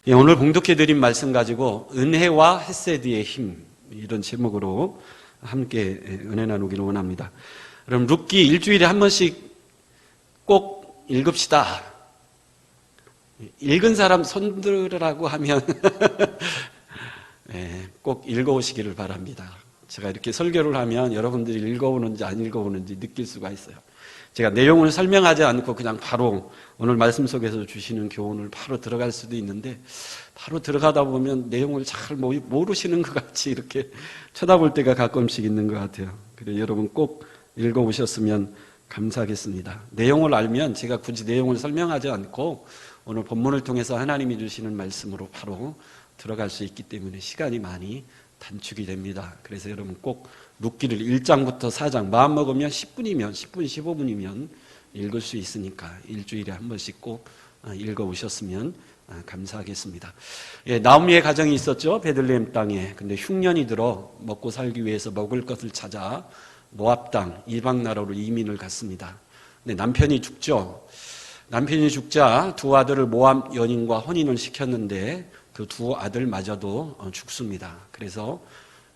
예, 오늘 봉독해드린 말씀 가지고 은혜와 헤세드의 힘, 이런 제목으로 함께 은혜 나누기를 원합니다. 그럼 룻기 일주일에 한 번씩 꼭 읽읍시다. 읽은 사람 손들으라고 하면 예, 꼭 읽어오시기를 바랍니다. 제가 이렇게 설교를 하면 여러분들이 읽어오는지 안 읽어오는지 느낄 수가 있어요. 제가 내용을 설명하지 않고 그냥 바로 오늘 말씀 속에서 주시는 교훈을 바로 들어갈 수도 있는데, 바로 들어가다 보면 내용을 잘 모르시는 것 같이 이렇게 쳐다볼 때가 가끔씩 있는 것 같아요. 그래서 여러분 꼭 읽어오셨으면 감사하겠습니다. 내용을 알면 제가 굳이 내용을 설명하지 않고 오늘 본문을 통해서 하나님이 주시는 말씀으로 바로 들어갈 수 있기 때문에 시간이 많이 단축이 됩니다. 그래서 여러분 꼭 룻기를 1장부터 4장 마음먹으면 10분이면 10분 15분이면 읽을 수 있으니까 일주일에 한 번씩 꼭 읽어오셨으면 감사하겠습니다. 예, 나오미의 가정이 있었죠. 베들레헴 땅에. 근데 흉년이 들어 먹고 살기 위해서 먹을 것을 찾아 모압 땅 이방 나라로 이민을 갔습니다. 근데 남편이 죽죠. 남편이 죽자 두 아들을 모압 여인과 혼인을 시켰는데 그 두 아들마저도 죽습니다. 그래서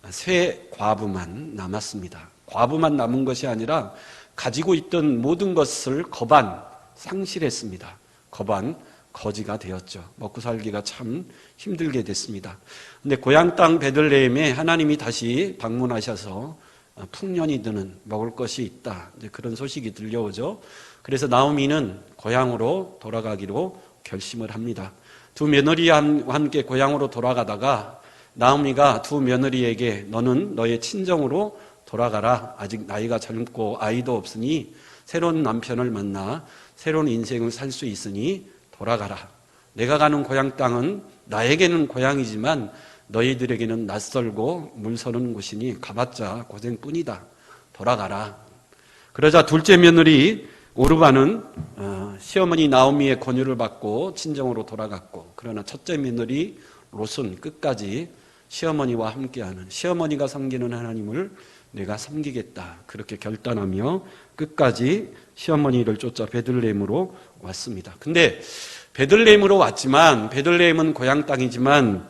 세 과부만 남았습니다. 과부만 남은 것이 아니라 가지고 있던 모든 것을 상실했습니다. 거지가 되었죠. 먹고 살기가 참 힘들게 됐습니다. 근데 고향 땅 베들레헴에 하나님이 다시 방문하셔서 풍년이 드는 먹을 것이 있다, 이제 그런 소식이 들려오죠. 그래서 나오미는 고향으로 돌아가기로 결심을 합니다. 두 며느리와 함께 고향으로 돌아가다가 나오미가 두 며느리에게 너는 너의 친정으로 돌아가라. 아직 나이가 젊고 아이도 없으니 새로운 남편을 만나 새로운 인생을 살 수 있으니 돌아가라. 내가 가는 고향 땅은 나에게는 고향이지만 너희들에게는 낯설고 물서는 곳이니 가봤자 고생뿐이다. 돌아가라. 그러자 둘째 며느리 오르바는 시어머니 나오미의 권유를 받고 친정으로 돌아갔고, 그러나 첫째 며느리 롯은 끝까지 시어머니와 함께하는, 시어머니가 섬기는 하나님을 내가 섬기겠다, 그렇게 결단하며 끝까지 시어머니를 쫓아 베들레헴으로 왔습니다. 근데 베들레헴으로 왔지만, 베들레헴은 고향 땅이지만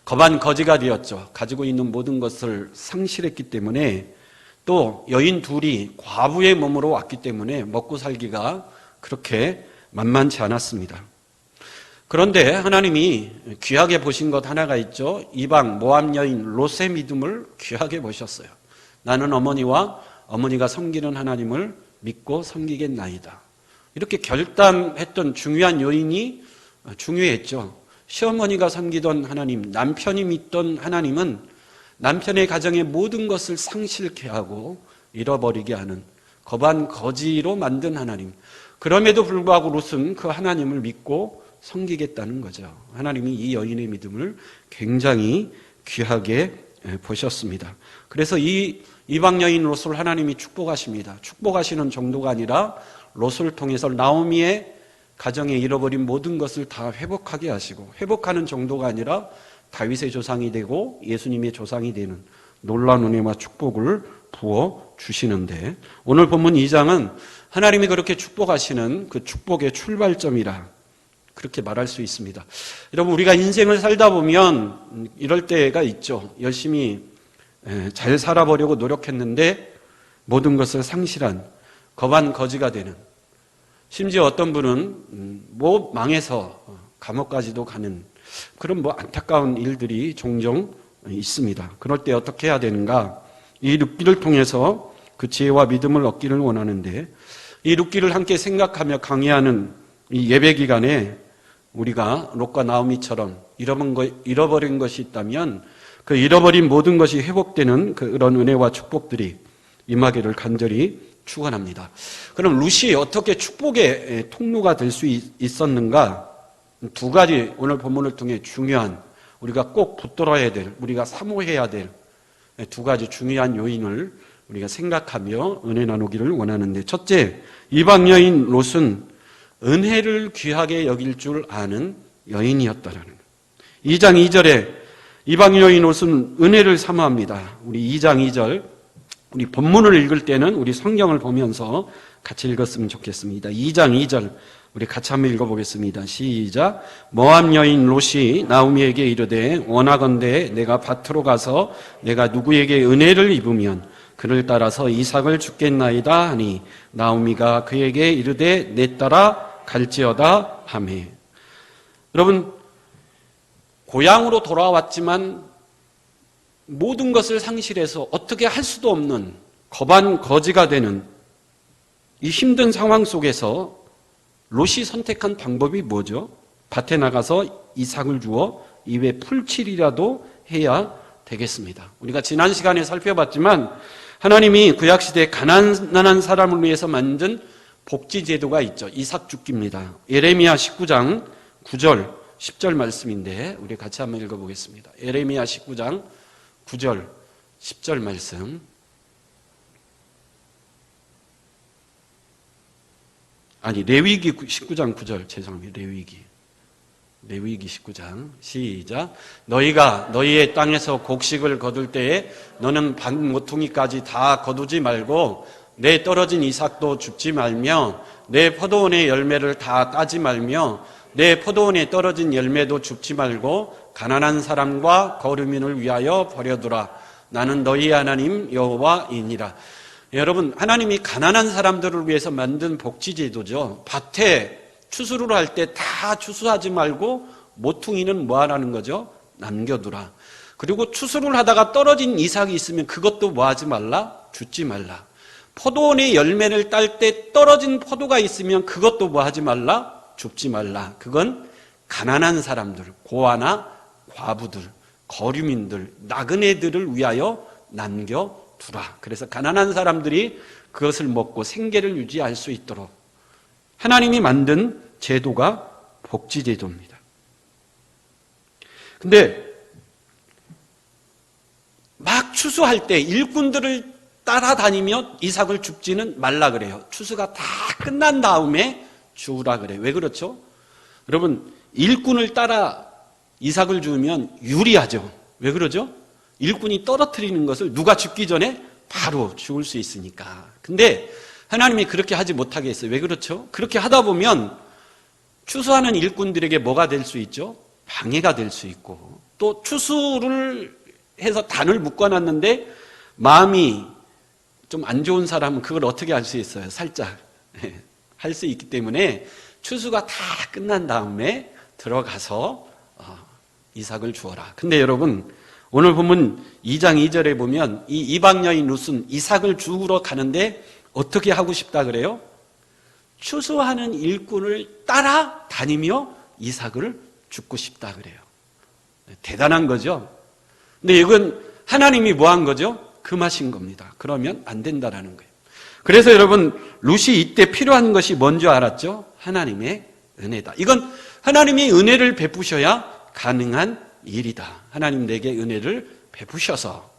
거지가 되었죠. 가지고 있는 모든 것을 상실했기 때문에, 또 여인 둘이 과부의 몸으로 왔기 때문에 먹고 살기가 그렇게 만만치 않았습니다. 그런데 하나님이 귀하게 보신 것 하나가 있죠. 이방 모압 여인 롯의 믿음을 귀하게 보셨어요. 나는 어머니가 섬기는 하나님을 믿고 섬기겠나이다. 이렇게 결단했던 중요한 요인이 중요했죠. 시어머니가 섬기던 하나님, 남편이 믿던 하나님은 남편의 가정의 모든 것을 상실케 하고 잃어버리게 하는 거지로 만든 하나님. 그럼에도 불구하고 롯은 그 하나님을 믿고 섬기겠다는 거죠. 하나님이 이 여인의 믿음을 굉장히 귀하게 보셨습니다. 그래서 이 이방 여인 롯을 하나님이 축복하십니다. 축복하시는 정도가 아니라 롯을 통해서 나오미의 가정에 잃어버린 모든 것을 다 회복하게 하시고, 회복하는 정도가 아니라 다윗의 조상이 되고 예수님의 조상이 되는 놀라운 은혜와 축복을 부어 주시는데, 오늘 본문 2장은 하나님이 그렇게 축복하시는 그 축복의 출발점이라 그렇게 말할 수 있습니다. 여러분, 우리가 인생을 살다 보면 이럴 때가 있죠. 열심히 잘 살아보려고 노력했는데 모든 것을 상실한 거지가 되는, 심지어 어떤 분은 망해서 감옥까지도 가는 그런 안타까운 일들이 종종 있습니다. 그럴 때 어떻게 해야 되는가? 이 룻기를 통해서 그 지혜와 믿음을 얻기를 원하는데, 이 룻기를 함께 생각하며 강의하는 이 예배 기간에 우리가 롯과 나오미처럼 잃어버린 것이 있다면 그 잃어버린 모든 것이 회복되는 그런 은혜와 축복들이 임하기를 간절히 축원합니다. 그럼 룻이 어떻게 축복의 통로가 될 수 있었는가? 두 가지 오늘 본문을 통해 중요한, 우리가 꼭 붙들어야 될, 우리가 사모해야 될 두 가지 중요한 요인을 우리가 생각하며 은혜 나누기를 원하는데, 첫째, 이방 여인 롯은 은혜를 귀하게 여길 줄 아는 여인이었다라는 거예요. 2장 2절에 이방 여인 롯은 은혜를 사모합니다. 우리 2장 2절, 우리 본문을 읽을 때는 우리 성경을 보면서 같이 읽었으면 좋겠습니다. 2장 2절 우리 같이 한번 읽어보겠습니다. 시작. 모압 여인 롯이 나오미에게 이르되 원하건대 내가 밭으로 가서 내가 누구에게 은혜를 입으면 그를 따라서 이삭을 주겠나이다 하니 나오미가 그에게 이르되 내 따라 갈지어다 하매. 여러분, 고향으로 돌아왔지만 모든 것을 상실해서 어떻게 할 수도 없는 거반거지가 되는 이 힘든 상황 속에서 롯이 선택한 방법이 뭐죠? 밭에 나가서 이삭을 주어 입에 풀칠이라도 해야 되겠습니다. 우리가 지난 시간에 살펴봤지만 하나님이 구약시대 가난한 사람을 위해서 만든 복지제도가 있죠. 이삭 죽기입니다. 예레미야 19장 9절 10절 말씀인데 우리 같이 한번 읽어보겠습니다. 예레미야 19장 9절 10절 말씀. 아니, 레위기 19장 9절, 죄송합니다. 레위기 19장 시작. 너희가 너희의 땅에서 곡식을 거둘 때에 너는 밭 모퉁이까지 다 거두지 말고 내 떨어진 이삭도 줍지 말며 내 포도원의 열매를 다 따지 말며 내 포도원에 떨어진 열매도 줍지 말고 가난한 사람과 거류민을 위하여 버려두라. 나는 너희 하나님 여호와이니라. 여러분, 하나님이 가난한 사람들을 위해서 만든 복지제도죠. 밭에 추수를 할 때 다 추수하지 말고 모퉁이는 뭐 하라는 거죠? 남겨두라. 그리고 추수를 하다가 떨어진 이삭이 있으면 그것도 뭐 하지 말라? 줍지 말라. 포도원의 열매를 딸 때 떨어진 포도가 있으면 그것도 뭐 하지 말라? 줍지 말라. 그건 가난한 사람들, 고아나 과부들, 거류민들, 나그네들을 위하여 남겨두라. 그래서 가난한 사람들이 그것을 먹고 생계를 유지할 수 있도록 하나님이 만든 제도가 복지제도입니다. 근데 막 추수할 때 일꾼들을 따라다니며 이삭을 줍지는 말라 그래요. 추수가 다 끝난 다음에 주우라 그래요. 왜 그렇죠? 여러분, 일꾼을 따라 이삭을 주우면 유리하죠. 왜 그러죠? 일꾼이 떨어뜨리는 것을 누가 줍기 전에 바로 주울 수 있으니까. 근데 하나님이 그렇게 하지 못하게 했어요. 왜 그렇죠? 그렇게 하다 보면 추수하는 일꾼들에게 뭐가 될 수 있죠? 방해가 될 수 있고, 또 추수를 해서 단을 묶어놨는데 마음이 좀 안 좋은 사람은 그걸 어떻게 할 수 있어요? 살짝 할 수 있기 때문에 추수가 다 끝난 다음에 들어가서 이삭을 주어라. 근데 여러분, 오늘 보면 2장 2절에 보면 이 이방 여인 룻은 이삭을 주우러 가는데 어떻게 하고 싶다 그래요? 추수하는 일꾼을 따라다니며 이삭을 줍고 싶다 그래요. 대단한 거죠. 근데 이건 하나님이 뭐 한 거죠? 금하신 겁니다. 그러면 안 된다라는 거예요. 그래서 여러분, 룻이 이때 필요한 것이 뭔지 알았죠? 하나님의 은혜다. 이건 하나님이 은혜를 베푸셔야 가능한 일이다. 하나님 내게 은혜를 베푸셔서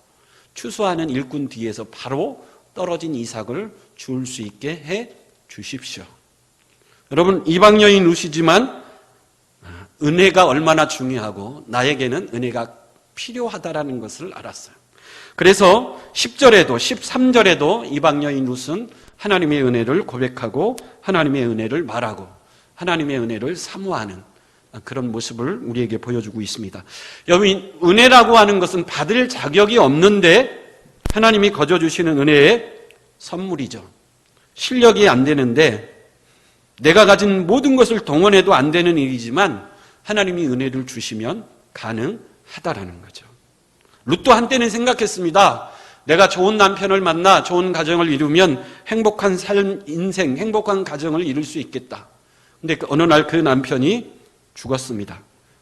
추수하는 일꾼 뒤에서 바로 떨어진 이삭을 줄 수 있게 해 주십시오. 여러분, 이방 여인 룻이지만 은혜가 얼마나 중요하고 나에게는 은혜가 필요하다라는 것을 알았어요. 그래서 10절에도 13절에도 이방 여인 룻은 하나님의 은혜를 고백하고 하나님의 은혜를 말하고 하나님의 은혜를 사모하는 그런 모습을 우리에게 보여주고 있습니다. 여러분, 은혜라고 하는 것은 받을 자격이 없는데 하나님이 거저주시는 은혜의 선물이죠. 실력이 안 되는데 내가 가진 모든 것을 동원해도 안 되는 일이지만 하나님이 은혜를 주시면 가능하다라는 거죠. 룻도 한때는 생각했습니다. 내가 좋은 남편을 만나 좋은 가정을 이루면 행복한 삶, 인생, 행복한 가정을 이룰 수 있겠다. 근데 어느 날 그 남편이 죽었습니다.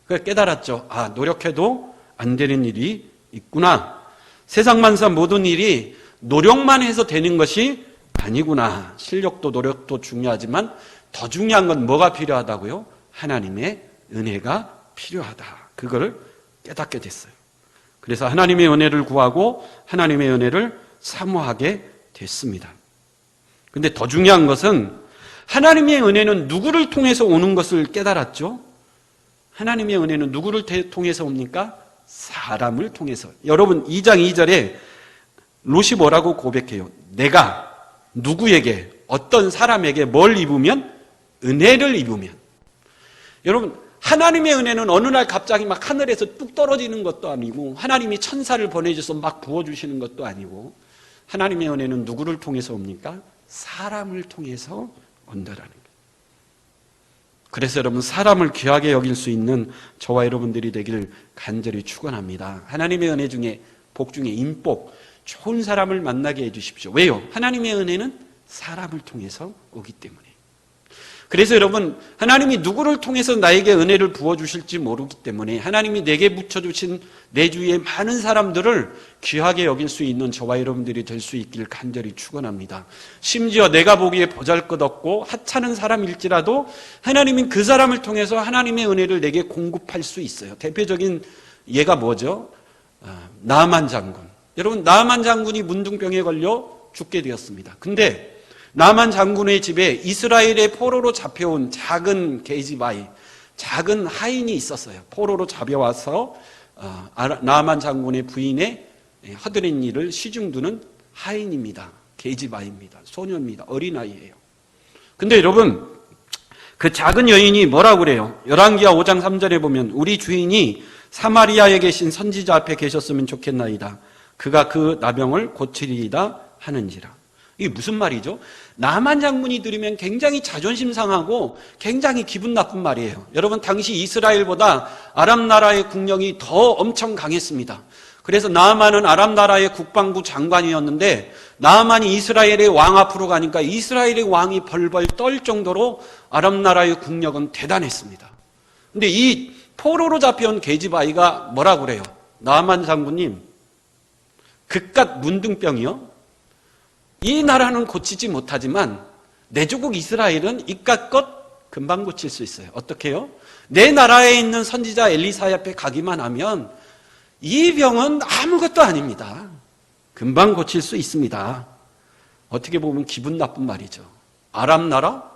그래서 깨달았죠. 아, 노력해도 안 되는 일이 있구나. 세상 만사 모든 일이 노력만 해서 되는 것이 아니구나. 실력도 노력도 중요하지만 더 중요한 건 뭐가 필요하다고요? 하나님의 은혜가 필요하다. 그걸 깨닫게 됐어요. 그래서 하나님의 은혜를 구하고 하나님의 은혜를 사모하게 됐습니다. 근데 더 중요한 것은 하나님의 은혜는 누구를 통해서 오는 것을 깨달았죠? 하나님의 은혜는 누구를 통해서 옵니까? 사람을 통해서. 여러분, 2장 2절에 롯이 뭐라고 고백해요? 내가 누구에게, 어떤 사람에게 뭘 입으면 은혜를 입으면, 여러분 하나님의 은혜는 어느 날 갑자기 막 하늘에서 뚝 떨어지는 것도 아니고 하나님이 천사를 보내줘서 막 부어주시는 것도 아니고, 하나님의 은혜는 누구를 통해서 옵니까? 사람을 통해서 온다라는 거예요. 그래서 여러분, 사람을 귀하게 여길 수 있는 저와 여러분들이 되길 간절히 축원합니다. 하나님의 은혜 중에, 복 중에 인복, 좋은 사람을 만나게 해주십시오. 왜요? 하나님의 은혜는 사람을 통해서 오기 때문에. 그래서 여러분, 하나님이 누구를 통해서 나에게 은혜를 부어주실지 모르기 때문에 하나님이 내게 붙여주신 내 주위의 많은 사람들을 귀하게 여길 수 있는 저와 여러분들이 될 수 있길 간절히 축원합니다. 심지어 내가 보기에 보잘것없고 하찮은 사람일지라도 하나님은 그 사람을 통해서 하나님의 은혜를 내게 공급할 수 있어요. 대표적인 예가 뭐죠? 나아만 장군. 여러분, 나아만 장군이 문둥병에 걸려 죽게 되었습니다. 근데 나아만 장군의 집에 이스라엘의 포로로 잡혀온 작은 게지바이, 작은 하인이 있었어요. 포로로 잡혀와서 나아만 장군의 부인의 허드렛 일을 시중두는 하인입니다. 게지바이입니다. 소녀입니다. 어린아이예요. 근데 여러분, 그 작은 여인이 뭐라고 그래요? 열왕기하 5장 3절에 보면 우리 주인이 사마리아에 계신 선지자 앞에 계셨으면 좋겠나이다. 그가 그 나병을 고치리이다 하는지라. 이게 무슨 말이죠? 나만 장군이 들으면 굉장히 자존심 상하고 굉장히 기분 나쁜 말이에요. 여러분, 당시 이스라엘보다 아람 나라의 국력이 더 엄청 강했습니다. 그래서 나아만은 아람 나라의 국방부 장관이었는데, 나아만이 이스라엘의 왕 앞으로 가니까 이스라엘의 왕이 벌벌 떨 정도로 아람 나라의 국력은 대단했습니다. 근데 이 포로로 잡혀온 게지바이가 뭐라고 그래요? 나아만 장군님, 그깟 문둥병이요? 이 나라는 고치지 못하지만 내 조국 이스라엘은 이깟 금방 고칠 수 있어요. 어떻게 해요? 내 나라에 있는 선지자 엘리사 앞에 가기만 하면 이 병은 아무것도 아닙니다. 금방 고칠 수 있습니다. 어떻게 보면 기분 나쁜 말이죠. 아람 나라?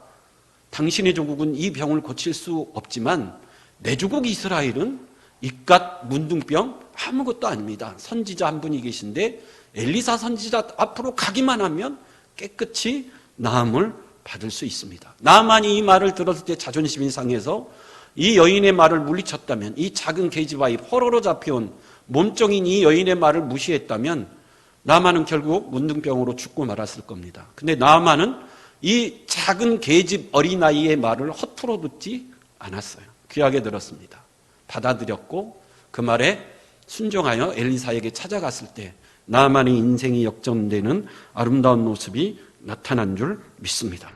당신의 조국은 이 병을 고칠 수 없지만 내 조국 이스라엘은 이깟 문둥병 아무것도 아닙니다. 선지자 한 분이 계신데 엘리사 선지자 앞으로 가기만 하면 깨끗이 나음을 받을 수 있습니다. 나아만이 이 말을 들었을 때 자존심이 상해서 이 여인의 말을 물리쳤다면, 이 작은 게지바이 포로로 잡혀온 몸종인 이 여인의 말을 무시했다면 나아만은 결국 문둥병으로 죽고 말았을 겁니다. 근데 나아만은 이 작은 계집 어린아이의 말을 허투루 듣지 않았어요. 귀하게 들었습니다. 받아들였고 그 말에 순종하여 엘리사에게 찾아갔을 때 나아만의 인생이 역전되는 아름다운 모습이 나타난 줄 믿습니다.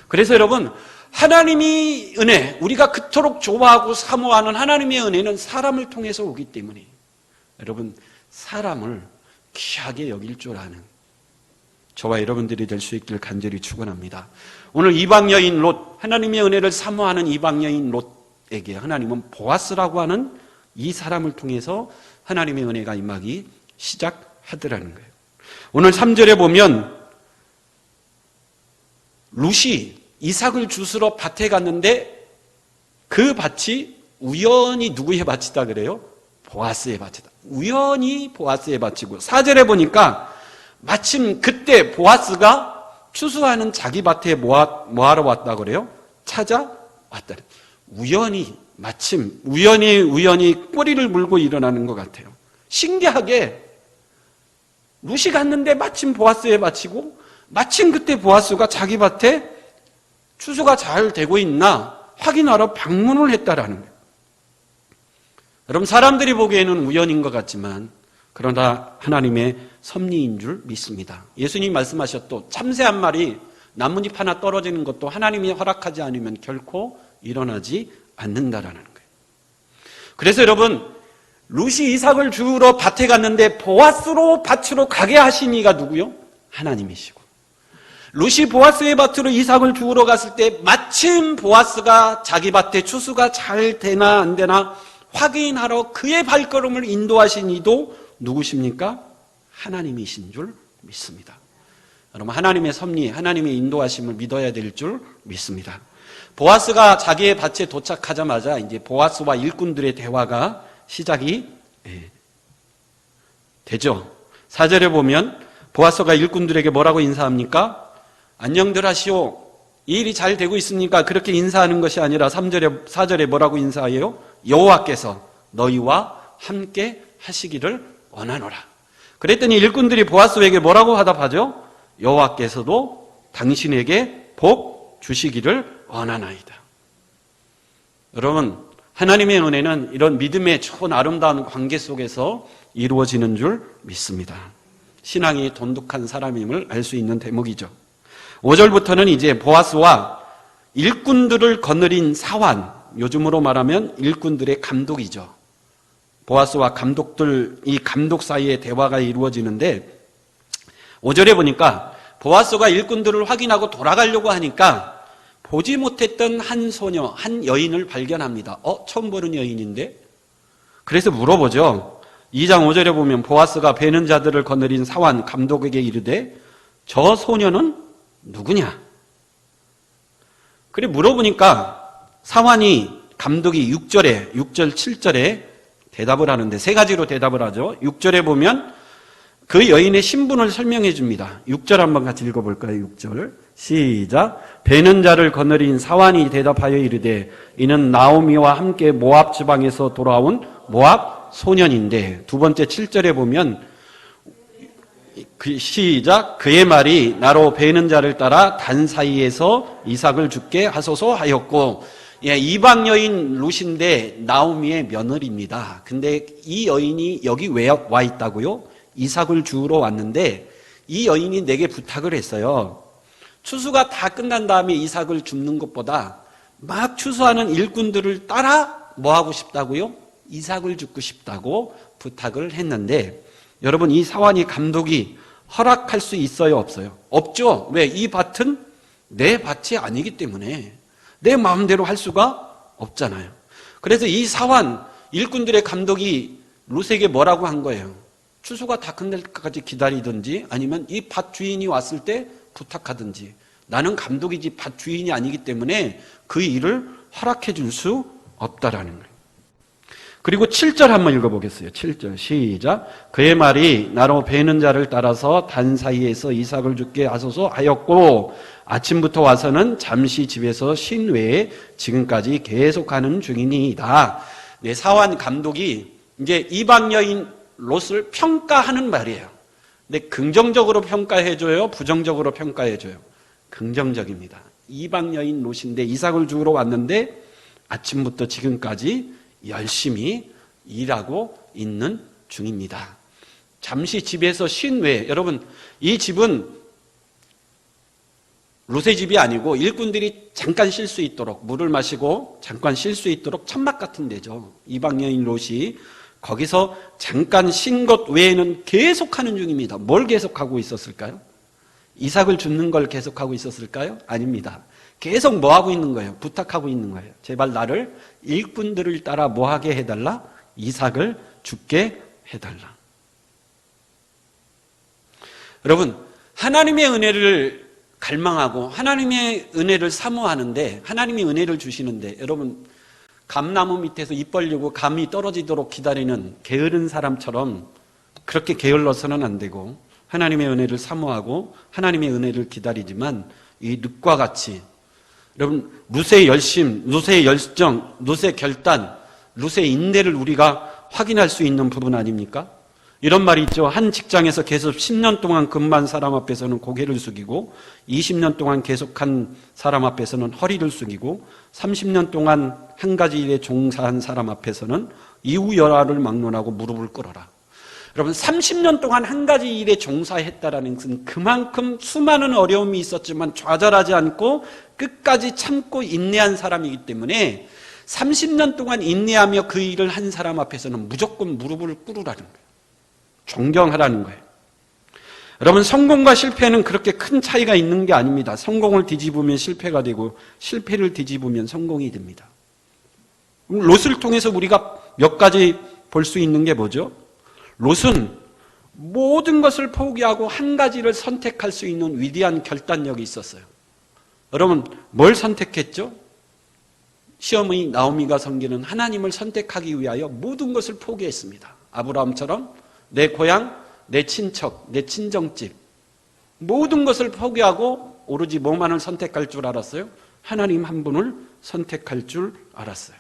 그래서 여러분, 하나님의 은혜, 우리가 그토록 좋아하고 사모하는 하나님의 은혜는 사람을 통해서 오기 때문에 여러분, 사람을 귀하게 여길 줄 아는 저와 여러분들이 될 수 있길 간절히 축원합니다. 오늘 이방 여인 롯, 하나님의 은혜를 사모하는 이방 여인 롯에게 하나님은 보아스라고 하는 이 사람을 통해서 하나님의 은혜가 임하기 시작하더라는 거예요. 오늘 3절에 보면 룻이 이삭을 주스러 밭에 갔는데 그 밭이 우연히 누구의 밭이다 그래요? 보아스의 밭이다. 우연히 보아스의 밭이고, 4절에 보니까 마침 그때 보아스가 추수하는 자기 밭에 뭐하러 왔다 그래요? 찾아왔다. 우연히, 마침 우연히 꼬리를 물고 일어나는 것 같아요. 신기하게 룻이 갔는데 마침 보아스의 밭이고, 마침 그때 보아스가 자기 밭에 추수가 잘 되고 있나 확인하러 방문을 했다라는 거예요. 여러분, 사람들이 보기에는 우연인 것 같지만 그러나 하나님의 섭리인 줄 믿습니다. 예수님이 말씀하셨도 참새 한 마리 나뭇잎 하나 떨어지는 것도 하나님이 허락하지 않으면 결코 일어나지 않는다라는 거예요. 그래서 여러분, 룻이 이삭을 주우러 밭에 갔는데 보아스로 밭으로 가게 하신 이가 누구요? 하나님이시고, 룻이 보아스의 밭으로 이삭을 주우러 갔을 때 마침 보아스가 자기 밭에 추수가 잘 되나 안 되나 확인하러 그의 발걸음을 인도하신 이도 누구십니까? 하나님이신 줄 믿습니다. 여러분, 하나님의 섭리, 하나님의 인도하심을 믿어야 될 줄 믿습니다. 보아스가 자기의 밭에 도착하자마자 이제 보아스와 일꾼들의 대화가 시작이 되죠. 4절에 보면 보아스가 일꾼들에게 뭐라고 인사합니까? 안녕들 하시오. 이 일이 잘 되고 있으니까 그렇게 인사하는 것이 아니라 4절에 뭐라고 인사해요? 여호와께서 너희와 함께 하시기를 원하노라. 그랬더니 일꾼들이 보아스에게 뭐라고 화답하죠? 여호와께서도 당신에게 복 주시기를 원하나이다. 여러분, 하나님의 은혜는 이런 믿음의 좋은 아름다운 관계 속에서 이루어지는 줄 믿습니다. 신앙이 돈독한 사람임을 알 수 있는 대목이죠. 5절부터는 이제 보아스와 일꾼들을 거느린 사환, 요즘으로 말하면 일꾼들의 감독이죠. 보아스와 감독들, 이 감독 사이에 대화가 이루어지는데 5절에 보니까 보아스가 일꾼들을 확인하고 돌아가려고 하니까 보지 못했던 한 소녀, 한 여인을 발견합니다. 처음 보는 여인인데? 그래서 물어보죠. 2장 5절에 보면 보아스가 베는 자들을 거느린 사환 감독에게 이르되 저 소녀는 누구냐? 그래 물어보니까 사환이 감독이 6절, 7절에 대답을 하는데 세 가지로 대답을 하죠. 6절에 보면 그 여인의 신분을 설명해 줍니다. 6절 한번 같이 읽어볼까요? 6절 시작. 베는 자를 거느린 사환이 대답하여 이르되 이는 나오미와 함께 모압 지방에서 돌아온 모압 소년인데, 두 번째 7절에 보면 시작. 그의 말이 나로 베는 자를 따라 단 사이에서 이삭을 죽게 하소서 하였고, 이방 여인 룻인데 나오미의 며느리입니다. 근데 이 여인이 여기 왜 와 있다고요? 이삭을 주우러 왔는데 이 여인이 내게 부탁을 했어요. 추수가 다 끝난 다음에 이삭을 줍는 것보다 막 추수하는 일꾼들을 따라 뭐 하고 싶다고요? 이삭을 줍고 싶다고 부탁을 했는데, 여러분 이 사환이 감독이 허락할 수 있어요, 없어요? 없죠. 왜? 이 밭은 내 밭이 아니기 때문에 내 마음대로 할 수가 없잖아요. 그래서 이 사환 일꾼들의 감독이 룻에게 뭐라고 한 거예요? 추수가 다 끝날 때까지 기다리든지 아니면 이 밭 주인이 왔을 때 부탁하든지, 나는 감독이지 밭 주인이 아니기 때문에 그 일을 허락해 줄 수 없다라는 거예요. 그리고 7절 한번 읽어보겠어요. 7절 시작. 그의 말이 나로 베는 자를 따라서 단 사이에서 이삭을 죽게 하소서 하였고 아침부터 와서는 잠시 집에서 쉰 외에 지금까지 계속하는 중이니이다. 네, 사환 감독이 이제 이방 여인 롯을 평가하는 말이에요. 근데 긍정적으로 평가해줘요? 부정적으로 평가해줘요? 긍정적입니다. 이방 여인 롯인데 이삭을 주우러 왔는데 아침부터 지금까지 열심히 일하고 있는 중입니다. 잠시 집에서 쉰 외에, 여러분 이 집은 롯의 집이 아니고 일꾼들이 잠깐 쉴 수 있도록, 물을 마시고 잠깐 쉴 수 있도록 천막 같은 데죠. 이방 여인 롯이 거기서 잠깐 쉰 것 외에는 계속하는 중입니다. 뭘 계속하고 있었을까요? 이삭을 줍는 걸 계속하고 있었을까요? 아닙니다. 계속 뭐 하고 있는 거예요? 부탁하고 있는 거예요. 제발 나를 일꾼들을 따라 뭐 하게 해달라? 이삭을 죽게 해달라. 여러분, 하나님의 은혜를 갈망하고 하나님의 은혜를 사모하는데, 하나님이 은혜를 주시는데, 여러분 감나무 밑에서 입 벌리고 감이 떨어지도록 기다리는 게으른 사람처럼 그렇게 게을러서는 안 되고, 하나님의 은혜를 사모하고 하나님의 은혜를 기다리지만 이 룻과 같이, 여러분 룻의 열심, 룻의 열정, 룻의 결단, 룻의 인내를 우리가 확인할 수 있는 부분 아닙니까? 이런 말이 있죠. 한 직장에서 계속 10년 동안 근무한 사람 앞에서는 고개를 숙이고 20년 동안 계속한 사람 앞에서는 허리를 숙이고 30년 동안 한 가지 일에 종사한 사람 앞에서는 이후열화를 막론하고 무릎을 꿇어라. 여러분 30년 동안 한 가지 일에 종사했다라는 것은 그만큼 수많은 어려움이 있었지만 좌절하지 않고 끝까지 참고 인내한 사람이기 때문에 30년 동안 인내하며 그 일을 한 사람 앞에서는 무조건 무릎을 꿇으라는 거예요. 존경하라는 거예요. 여러분 성공과 실패는 그렇게 큰 차이가 있는 게 아닙니다. 성공을 뒤집으면 실패가 되고 실패를 뒤집으면 성공이 됩니다. 롯을 통해서 우리가 몇 가지 볼 수 있는 게 뭐죠? 롯은 모든 것을 포기하고 한 가지를 선택할 수 있는 위대한 결단력이 있었어요. 여러분 뭘 선택했죠? 시어머니 나오미가 섬기는 하나님을 선택하기 위하여 모든 것을 포기했습니다. 아브라함처럼 내 고향, 내 친척, 내 친정집 모든 것을 포기하고 오로지 뭐만을 선택할 줄 알았어요? 하나님 한 분을 선택할 줄 알았어요.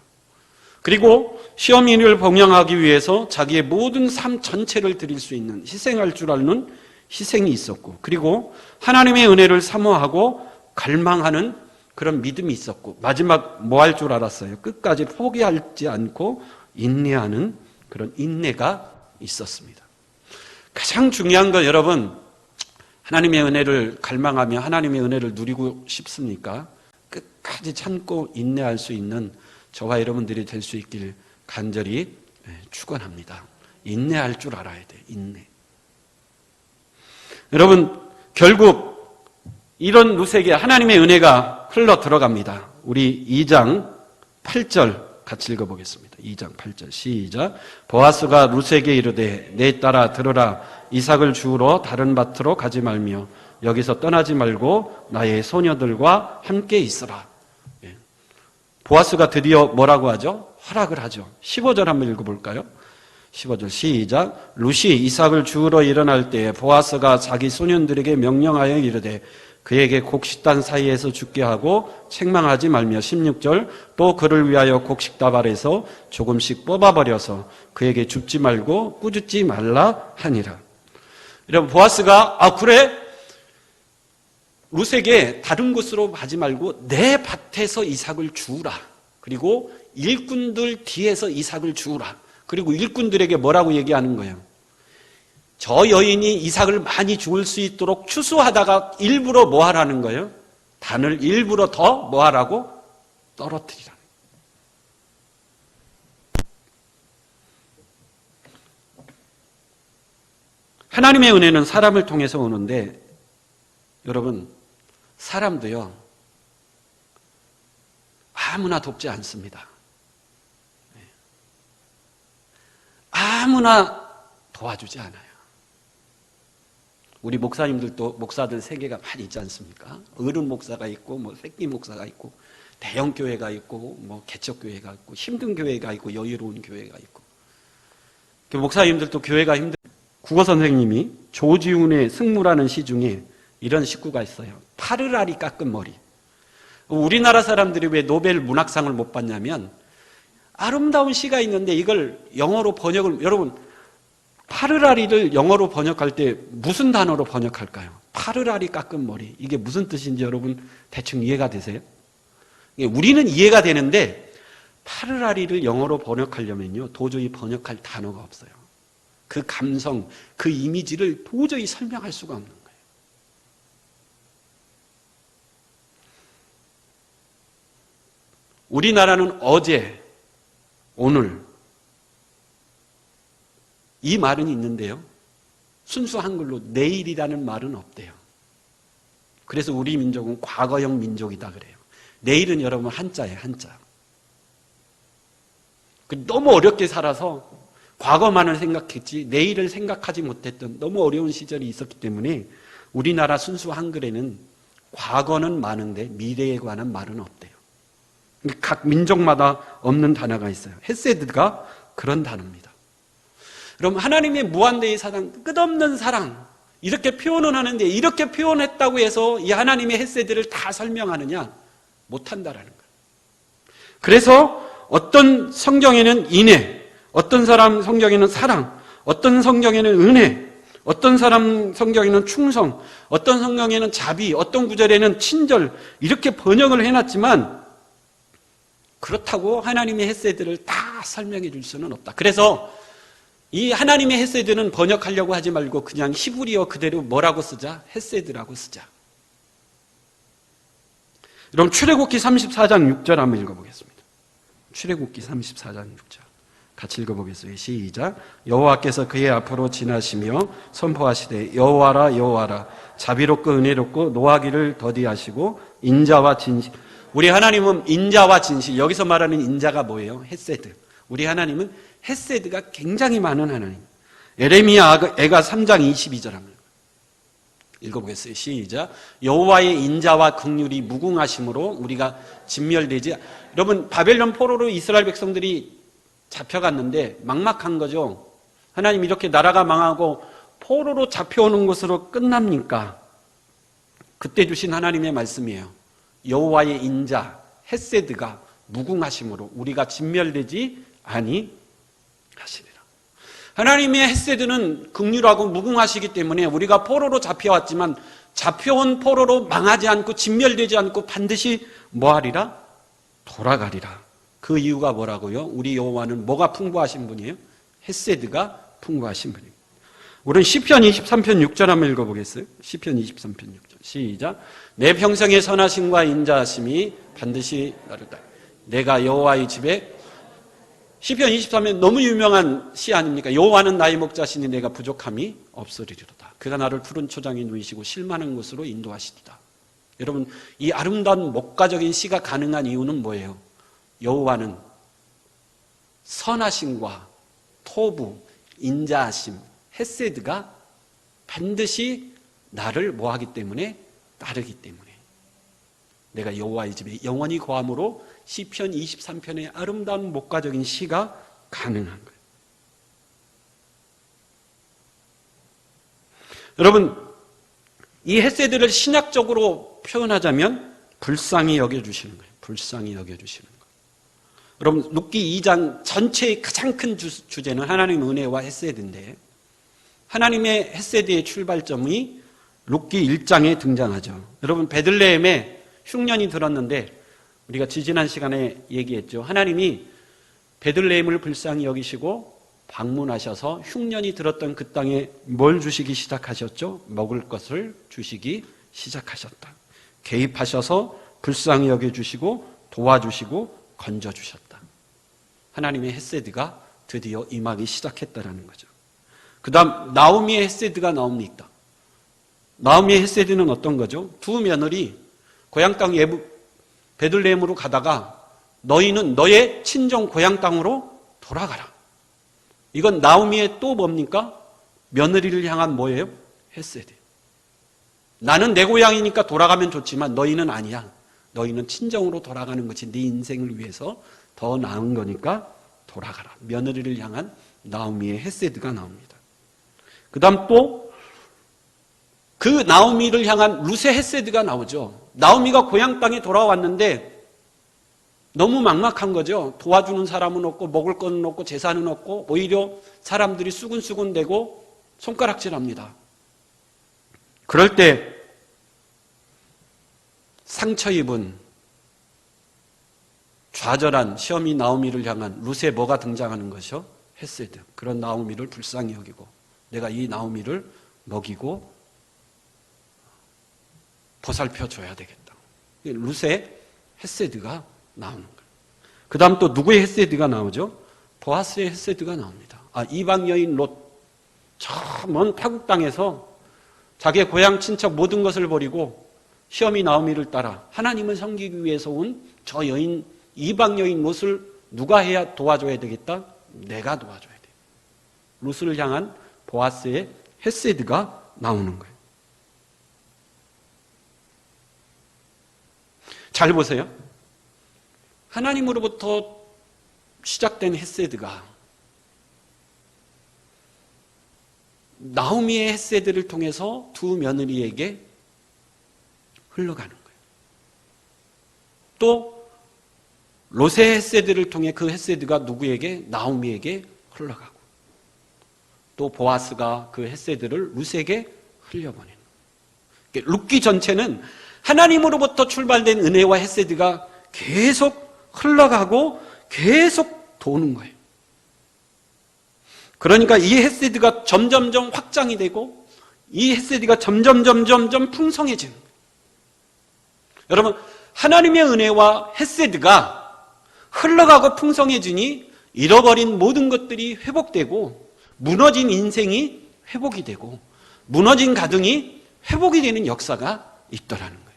그리고 시어머니를 봉양하기 위해서 자기의 모든 삶 전체를 드릴 수 있는, 희생할 줄 아는 희생이 있었고, 그리고 하나님의 은혜를 사모하고 갈망하는 그런 믿음이 있었고, 마지막 뭐 할 줄 알았어요? 끝까지 포기하지 않고 인내하는 그런 인내가 있었습니다. 가장 중요한 건 여러분, 하나님의 은혜를 갈망하며 하나님의 은혜를 누리고 싶습니까? 끝까지 참고 인내할 수 있는 저와 여러분들이 될 수 있길 간절히 축원합니다. 인내할 줄 알아야 돼요. 인내. 여러분, 결국 이런 루색에 하나님의 은혜가 흘러 들어갑니다. 우리 2장 8절 같이 읽어보겠습니다. 2장 8절 시작. 보아스가 루색에 이르되 내 딸아 들으라. 이삭을 주우러 다른 밭으로 가지 말며 여기서 떠나지 말고 나의 소녀들과 함께 있으라. 보아스가 드디어 뭐라고 하죠? 허락을 하죠. 15절 한번 읽어볼까요? 15절 시작. 룻이 이삭을 주우러 일어날 때에 보아스가 자기 소년들에게 명령하여 이르되 그에게 곡식단 사이에서 죽게 하고 책망하지 말며 16절 또 그를 위하여 곡식다발에서 조금씩 뽑아버려서 그에게 줍지 말고 꾸짖지 말라 하니라. 여러분, 보아스가 그래? 룻에게 다른 곳으로 가지 말고 내 밭에서 이삭을 주우라. 그리고 일꾼들 뒤에서 이삭을 주우라. 그리고 일꾼들에게 뭐라고 얘기하는 거예요? 저 여인이 이삭을 많이 주울 수 있도록 추수하다가 일부러 뭐 하라는 거예요? 단을 일부러 더 뭐 하라고? 떨어뜨리라. 하나님의 은혜는 사람을 통해서 오는데 여러분, 사람도요 아무나 돕지 않습니다. 아무나 도와주지 않아요. 우리 목사님들도 목사들 세계가 많이 있지 않습니까? 어른 목사가 있고 뭐 새끼 목사가 있고 대형 교회가 있고 뭐 개척 교회가 있고 힘든 교회가 있고 여유로운 교회가 있고. 목사님들도 교회가 힘든. 국어 선생님이 조지훈의 승무라는 시 중에 이런 식구가 있어요. 파르라리 깎은 머리. 우리나라 사람들이 왜 노벨 문학상을 못 받냐면 아름다운 시가 있는데 이걸 영어로 번역을, 여러분 파르라리를 영어로 번역할 때 무슨 단어로 번역할까요? 파르라리 깎은 머리. 이게 무슨 뜻인지 여러분 대충 이해가 되세요? 우리는 이해가 되는데 파르라리를 영어로 번역하려면요 도저히 번역할 단어가 없어요. 그 감성, 그 이미지를 도저히 설명할 수가 없는 거예요. 우리나라는 어제, 오늘 이 말은 있는데요. 순수 한글로 내일이라는 말은 없대요. 그래서 우리 민족은 과거형 민족이다 그래요. 내일은 여러분 한자예요, 한자. 너무 어렵게 살아서 과거만을 생각했지 내일을 생각하지 못했던 너무 어려운 시절이 있었기 때문에 우리나라 순수 한글에는 과거는 많은데 미래에 관한 말은 없대요. 각 민족마다 없는 단어가 있어요. 헤세드가 그런 단어입니다. 그럼 하나님의 무한대의 사랑, 끝없는 사랑 이렇게 표현은 하는데 이렇게 표현했다고 해서 이 하나님의 헤세드를 다 설명하느냐? 못한다라는 거예요. 그래서 어떤 성경에는 인애, 어떤 사람 성경에는 사랑, 어떤 성경에는 은혜, 어떤 사람 성경에는 충성, 어떤 성경에는 자비, 어떤 구절에는 친절 이렇게 번역을 해놨지만 그렇다고 하나님의 헤세드를 다 설명해 줄 수는 없다. 그래서 이 하나님의 헤세드는 번역하려고 하지 말고 그냥 히브리어 그대로 뭐라고 쓰자? 헤세드라고 쓰자. 그럼 출애굽기 34장 6절 한번 읽어보겠습니다. 출애굽기 34장 6절 같이 읽어보겠어요. 시작. 여호와께서 그의 앞으로 지나시며 선포하시되 여호와라 여호와라 자비롭고 은혜롭고 노하기를 더디하시고 인자와 진실. 우리 하나님은 인자와 진실. 여기서 말하는 인자가 뭐예요? 헤세드. 우리 하나님은 헤세드가 굉장히 많은 하나님. 에레미야 애가 3장 22절 합니다. 읽어보겠어요. 시작. 여호와의 인자와 긍휼이 무궁하심으로 우리가 진멸되지. 여러분 바벨론 포로로 이스라엘 백성들이 잡혀갔는데 막막한 거죠. 하나님 이렇게 나라가 망하고 포로로 잡혀오는 것으로 끝납니까? 그때 주신 하나님의 말씀이에요. 여호와의 인자 헤세드가 무궁하심으로 우리가 진멸되지 아니하시리라. 하나님의 헤세드는 긍휼하고 무궁하시기 때문에 우리가 포로로 잡혀왔지만 잡혀온 포로로 망하지 않고 진멸되지 않고 반드시 뭐하리라? 돌아가리라. 그 이유가 뭐라고요? 우리 여호와는 뭐가 풍부하신 분이에요? 헤세드가 풍부하신 분입니다. 우리는 시편 23편 6절 한번 읽어보겠어요? 시편 23편 6절 시작. 내 평생의 선하심과 인자하심이 반드시 나를 따르리라. 내가 여호와의 집에 시편 23편 너무 유명한 시 아닙니까? 여호와는 나의 목자시니 내가 부족함이 없으리로다. 그가 나를 푸른 초장에 누이시고 실만한 곳으로 인도하시리다. 여러분, 이 아름다운 목가적인 시가 가능한 이유는 뭐예요? 여호와는 선하심과 토부, 인자하심, 헤세드가 반드시 나를 뭐하기 때문에? 따르기 때문에. 내가 여호와의 집에 영원히 거함으로 시편 23편의 아름다운 목가적인 시가 가능한 거예요. 여러분, 이 헤세드를 신학적으로 표현하자면 불쌍히 여겨주시는 거예요. 불쌍히 여겨주시는 거예요. 여러분, 룻기 2장 전체의 가장 큰 주제는 하나님의 은혜와 헤세드인데 하나님의 헤세드의 출발점이 룻기 1장에 등장하죠. 여러분, 베들레헴에 흉년이 들었는데 우리가 지지난 시간에 얘기했죠. 하나님이 베들레헴을 불쌍히 여기시고 방문하셔서 흉년이 들었던 그 땅에 뭘 주시기 시작하셨죠? 먹을 것을 주시기 시작하셨다. 개입하셔서 불쌍히 여겨주시고 도와주시고 건져주셨다. 하나님의 헤세드가 드디어 임하기 시작했다라는 거죠. 그 다음 나오미의 헤세드가 나옵니다. 나오미의 헤세드는 어떤 거죠? 두 며느리 고향 땅 베들레헴으로 가다가 너희는 너의 친정 고향 땅으로 돌아가라. 이건 나오미의 또 뭡니까? 며느리를 향한 뭐예요? 헤세드. 나는 내 고향이니까 돌아가면 좋지만 너희는 아니야. 너희는 친정으로 돌아가는 것이 네 인생을 위해서 더 나은 거니까 돌아가라. 며느리를 향한 나오미의 헤세드가 나옵니다. 그 다음 또 그 나오미를 향한 룻의 헤세드가 나오죠. 나오미가 고향 땅에 돌아왔는데 너무 막막한 거죠. 도와주는 사람은 없고 먹을 거는 없고 재산은 없고 오히려 사람들이 수군수군대고 손가락질합니다. 그럴 때 상처 입은 좌절한 시어미 나오미를 향한 룻의 뭐가 등장하는 것이요? 헤세드. 그런 나오미를 불쌍히 여기고 내가 이 나오미를 먹이고 보살펴줘야 되겠다. 룻의 헤세드가 나오는 거예요. 그 다음 또 누구의 헤세드가 나오죠? 보아스의 헤세드가 나옵니다. 이방 여인 롯, 저 먼 타국 땅에서 자기의 고향 친척 모든 것을 버리고 시어미 나오미를 따라 하나님을 섬기기 위해서 온 저 여인, 이방 여인 롯을 누가 해야 도와줘야 되겠다? 내가 도와줘야 돼. 롯을 향한 보아스의 헤세드가 나오는 거예요. 잘 보세요. 하나님으로부터 시작된 헤세드가 나오미의 헤세드를 통해서 두 며느리에게 흘러가는 거예요. 또 롯의 헤세드를 통해 그 헤세드가 누구에게? 나오미에게 흘러가고 또 보아스가 그 헤세드를 룻에게 흘려보내는 거예요. 룻기 전체는 하나님으로부터 출발된 은혜와 헤세드가 계속 흘러가고 계속 도는 거예요. 그러니까 이 헤세드가 점점점 확장이 되고 이 헤세드가 점점 풍성해지는 거예요. 여러분, 하나님의 은혜와 헤세드가 흘러가고 풍성해지니 잃어버린 모든 것들이 회복되고 무너진 인생이 회복이 되고 무너진 가정이 회복이 되는 역사가 있더라는 거예요.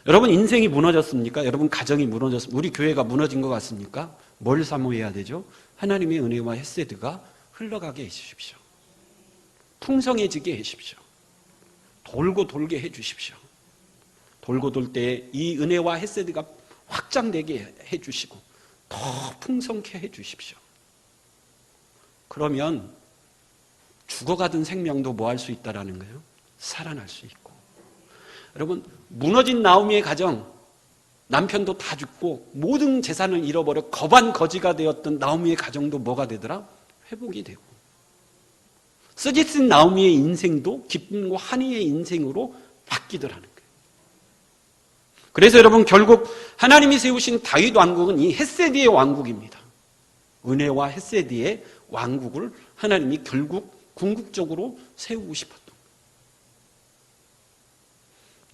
여러분, 인생이 무너졌습니까? 여러분, 가정이 무너졌습니까? 우리 교회가 무너진 것 같습니까? 뭘 사모해야 되죠? 하나님의 은혜와 헤세드가 흘러가게 해주십시오. 풍성해지게 해주십시오. 돌고 돌게 해주십시오. 돌고 돌 때 이 은혜와 헤세드가 확장되게 해주시고 더 풍성케 해주십시오. 그러면 죽어가던 생명도 뭐 할 수 있다라는 거예요? 살아날 수 있고 여러분, 무너진 나오미의 가정, 남편도 다 죽고 모든 재산을 잃어버려 거반거지가 되었던 나오미의 가정도 뭐가 되더라? 회복이 되고, 쓰디쓴 나오미의 인생도 기쁨과 환희의 인생으로 바뀌더라는 거예요. 그래서 여러분, 결국 하나님이 세우신 다윗 왕국은 이 헤세드의 왕국입니다. 은혜와 헤세드의 왕국을 하나님이 결국 궁극적으로 세우고 싶었던 거예요.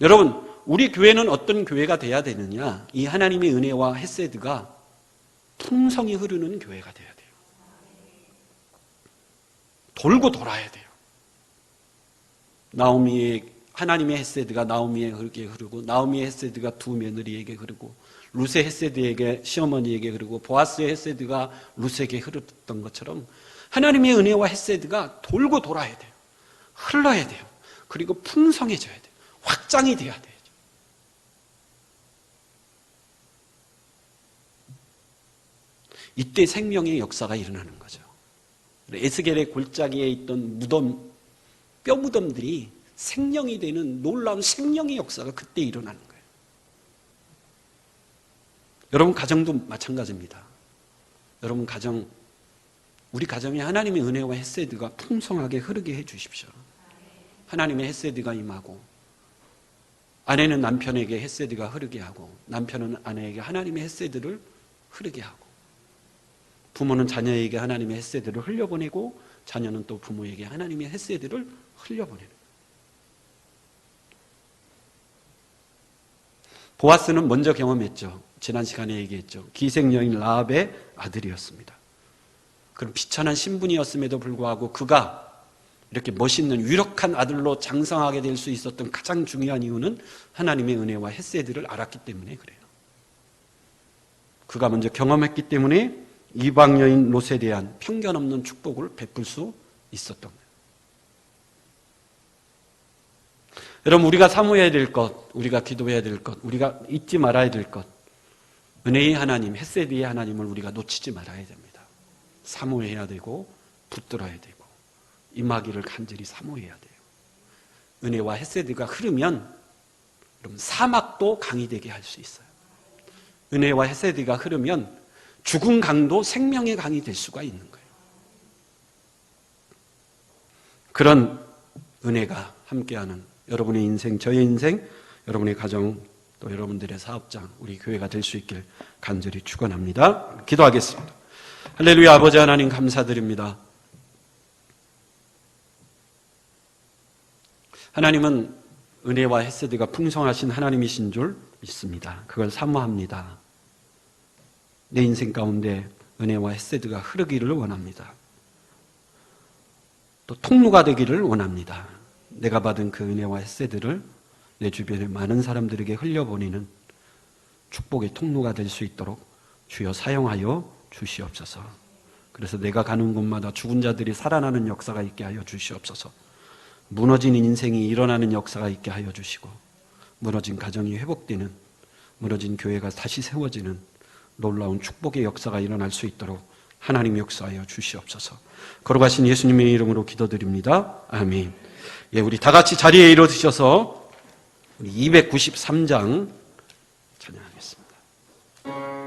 여러분, 우리 교회는 어떤 교회가 돼야 되느냐? 이 하나님의 은혜와 헤세드가 풍성히 흐르는 교회가 돼야 돼요. 돌고 돌아야 돼요. 하나님의 헤세드가 나오미에게 흐르고, 나오미의 헤세드가 두 며느리에게 흐르고, 룻의 헤세드에게, 시어머니에게 흐르고, 보아스의 헤세드가 룻에게 흐르던 것처럼 하나님의 은혜와 헤세드가 돌고 돌아야 돼요. 흘러야 돼요. 그리고 풍성해져야 돼요. 확장이 돼야 돼요. 이때 생명의 역사가 일어나는 거죠. 에스겔의 골짜기에 있던 무덤, 뼈 무덤들이 생명이 되는 놀라운 생명의 역사가 그때 일어나는 거예요. 여러분 가정도 마찬가지입니다. 여러분 가정, 우리 가정에 하나님의 은혜와 헤세드가 풍성하게 흐르게 해 주십시오. 하나님의 헤세드가 임하고, 아내는 남편에게 헤세드가 흐르게 하고, 남편은 아내에게 하나님의 헤세드를 흐르게 하고, 부모는 자녀에게 하나님의 헤세드를 흘려보내고, 자녀는 또 부모에게 하나님의 헤세드를 흘려보내는 거예요. 보아스는 먼저 경험했죠. 지난 시간에 얘기했죠. 기생여인 라합의 아들이었습니다. 그럼 비천한 신분이었음에도 불구하고 그가 이렇게 멋있는 유력한 아들로 장성하게 될 수 있었던 가장 중요한 이유는 하나님의 은혜와 헤세드를 알았기 때문에 그래요. 그가 먼저 경험했기 때문에 이방 여인 롯에 대한 편견 없는 축복을 베풀 수 있었던 거예요. 여러분, 우리가 사모해야 될 것, 우리가 기도해야 될 것, 우리가 잊지 말아야 될 것, 은혜의 하나님, 헤세드의 하나님을 우리가 놓치지 말아야 됩니다. 사모해야 되고 붙들어야 되고 임하기를 간절히 사모해야 돼요. 은혜와 헤세드가 흐르면 여러분 사막도 강이 되게 할 수 있어요. 은혜와 헤세드가 흐르면 죽은 강도 생명의 강이 될 수가 있는 거예요. 그런 은혜가 함께하는 여러분의 인생, 저의 인생, 여러분의 가정, 또 여러분들의 사업장, 우리 교회가 될 수 있길 간절히 축원합니다. 기도하겠습니다. 할렐루야. 아버지 하나님 감사드립니다. 하나님은 은혜와 헤세드가 풍성하신 하나님이신 줄 믿습니다. 그걸 사모합니다. 내 인생 가운데 은혜와 헤세드가 흐르기를 원합니다. 또 통로가 되기를 원합니다. 내가 받은 그 은혜와 헤세드를 내 주변의 많은 사람들에게 흘려보내는 축복의 통로가 될 수 있도록 주여 사용하여 주시옵소서. 그래서 내가 가는 곳마다 죽은 자들이 살아나는 역사가 있게 하여 주시옵소서. 무너진 인생이 일어나는 역사가 있게 하여 주시고, 무너진 가정이 회복되는, 무너진 교회가 다시 세워지는 놀라운 축복의 역사가 일어날 수 있도록 하나님 역사하여 주시옵소서. 걸어가신 예수님의 이름으로 기도드립니다. 아멘. 예, 우리 다 같이 자리에 일어서셔서 우리 293장 찬양하겠습니다.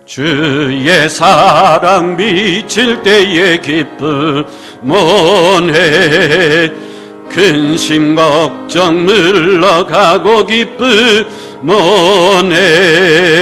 주의 사랑 미칠 때의 기쁨 뭐네, 근심 걱정 물러가고 기쁨 뭐네.